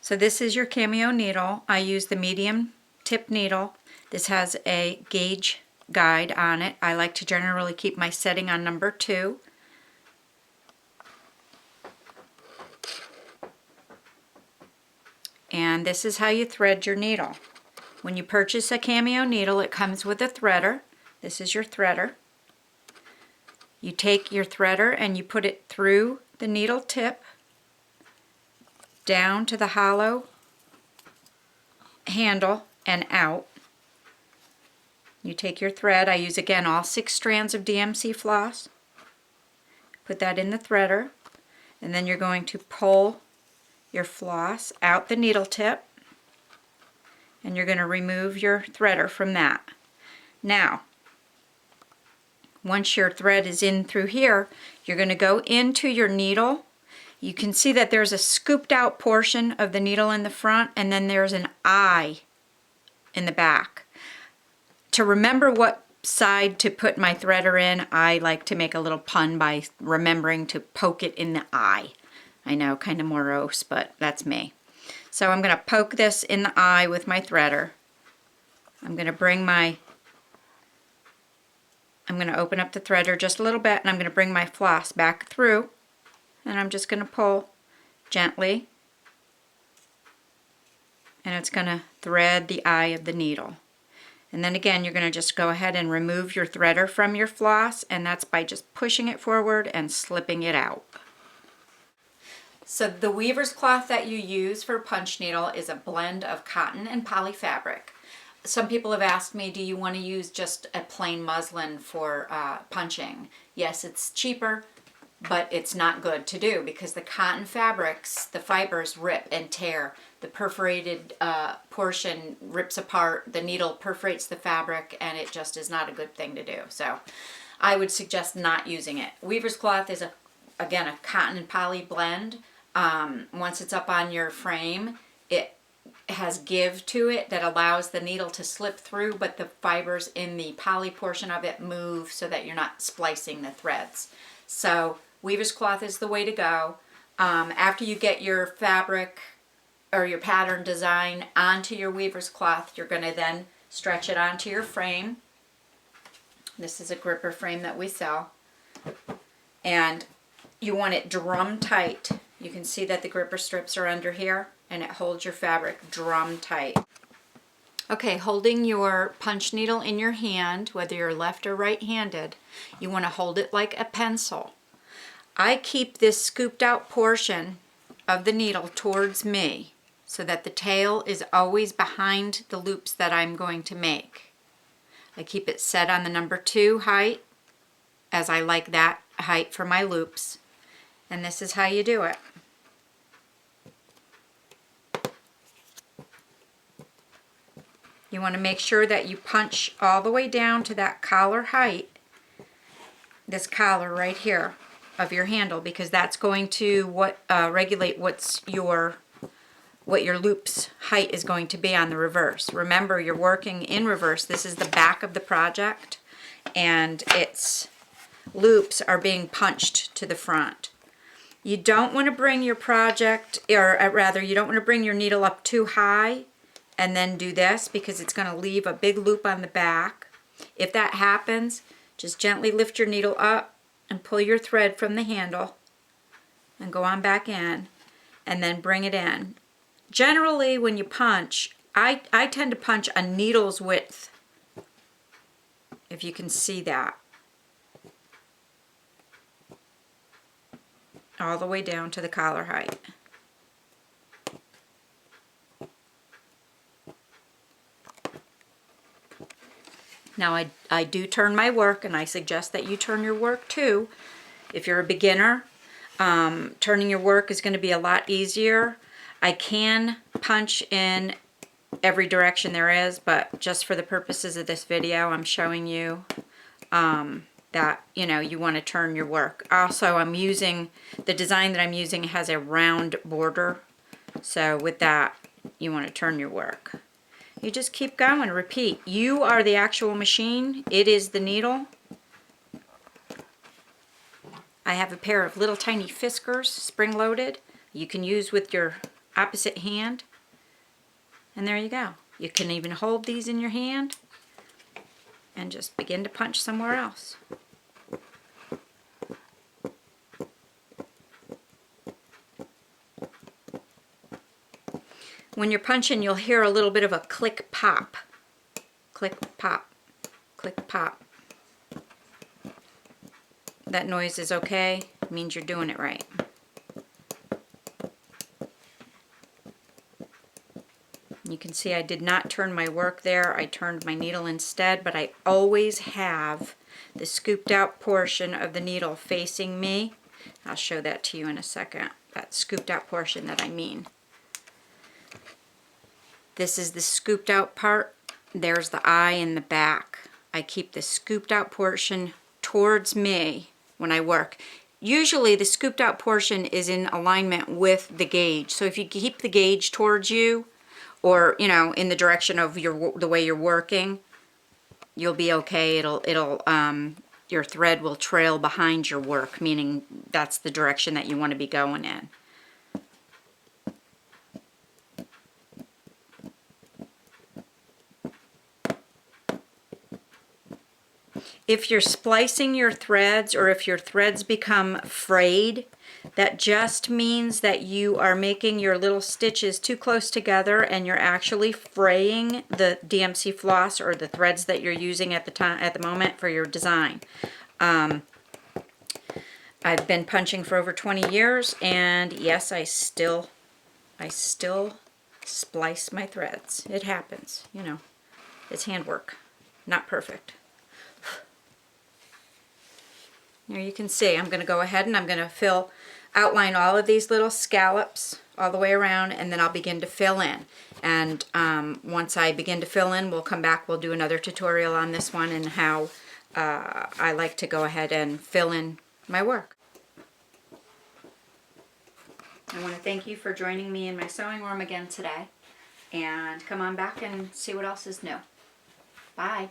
So this is your cameo needle. I use the medium tip needle. This has a gauge guide on it. I like to generally keep my setting on number 2. And this is how you thread your needle. When you purchase a cameo needle, it comes with a threader. This is your threader. You take your threader and you put it through the needle tip down to the hollow handle and out. You take your thread. I use again all 6 strands of DMC floss. Put that in the threader, and then you're going to pull your floss out the needle tip, and you're going to remove your threader from that. Now, once your thread is in through here, you're going to go into your needle. You can see that there's a scooped out portion of the needle in the front, and then there's an eye in the back. To remember what side to put my threader in, I like to make a little pun by remembering to poke it in the eye. I know, kind of morose, but that's me. So I'm going to poke this in the eye with my threader. I'm going to open up the threader just a little bit, and I'm going to bring my floss back through, and I'm just going to pull gently, and it's going to thread the eye of the needle. And then again, you're going to just go ahead and remove your threader from your floss, and that's by just pushing it forward and slipping it out. So the weaver's cloth that you use for a punch needle is a blend of cotton and poly fabric. Some people have asked me, do you want to use just a plain muslin for punching? Yes, it's cheaper, but it's not good to do because the cotton fabrics, the fibers rip and tear. The perforated portion rips apart, the needle perforates the fabric, and it just is not a good thing to do. So I would suggest not using it. Weaver's cloth is, again, a cotton and poly blend. Once it's up on your frame, it has give to it that allows the needle to slip through, but the fibers in the poly portion of it move so that you're not splicing the threads. So weaver's cloth is the way to go. After you get your fabric or your pattern design onto your weaver's cloth, you're going to then stretch it onto your frame. This is a gripper frame that we sell. And you want it drum tight. You can see that the gripper strips are under here, and it holds your fabric drum tight. Okay, holding your punch needle in your hand, whether you're left or right-handed, you want to hold it like a pencil. I keep this scooped out portion of the needle towards me so that the tail is always behind the loops that I'm going to make. I keep it set on the number 2 height, as I like that height for my loops. And this is how you do it. You want to make sure that you punch all the way down to that collar height, this collar right here of your handle, because that's going to regulate what your loop's height is going to be on the reverse. Remember, you're working in reverse. This is the back of the project, and its loops are being punched to the front. You don't want to bring your project, or rather, you don't want to bring your needle up too high and then do this, because it's going to leave a big loop on the back. If that happens, just gently lift your needle up and pull your thread from the handle and go on back in, and then bring it in. Generally, when you punch, I tend to punch a needle's width, if you can see that, all the way down to the collar height. Now I do turn my work, and I suggest that you turn your work too. If you're a beginner, turning your work is going to be a lot easier. I can punch in every direction there is, but just for the purposes of this video, I'm showing you that, you know, you want to turn your work. Also, the design that I'm using has a round border, so with that, you want to turn your work. You just keep going, repeat. You are the actual machine. It is the needle. I have a pair of little tiny Fiskars, spring-loaded. You can use with your opposite hand. And there you go. You can even hold these in your hand and just begin to punch somewhere else. When you're punching, you'll hear a little bit of a click pop. Click pop. Click pop. That noise is okay. It means you're doing it right. You can see I did not turn my work there. I turned my needle instead, but I always have the scooped out portion of the needle facing me. I'll show that to you in a second. That scooped out portion that I mean. This is the scooped out part. There's the eye in the back. I keep the scooped out portion towards me when I work. Usually the scooped out portion is in alignment with the gauge. So if you keep the gauge towards you, or you know, in the direction of the way you're working, you'll be okay. Your thread will trail behind your work, meaning that's the direction that you want to be going in. If you're splicing your threads, or if your threads become frayed, that just means that you are making your little stitches too close together and you're actually fraying the DMC floss or the threads that you're using at the moment for your design. I've been punching for over 20 years, and yes, I still splice my threads. It happens, you know. It's handwork, not perfect. There you can see I'm going to go ahead and I'm going to outline all of these little scallops all the way around, and then I'll begin to fill in. And once I begin to fill in, we'll come back, we'll do another tutorial on this one and how I like to go ahead and fill in my work. I want to thank you for joining me in my sewing room again today, and come on back and see what else is new. Bye.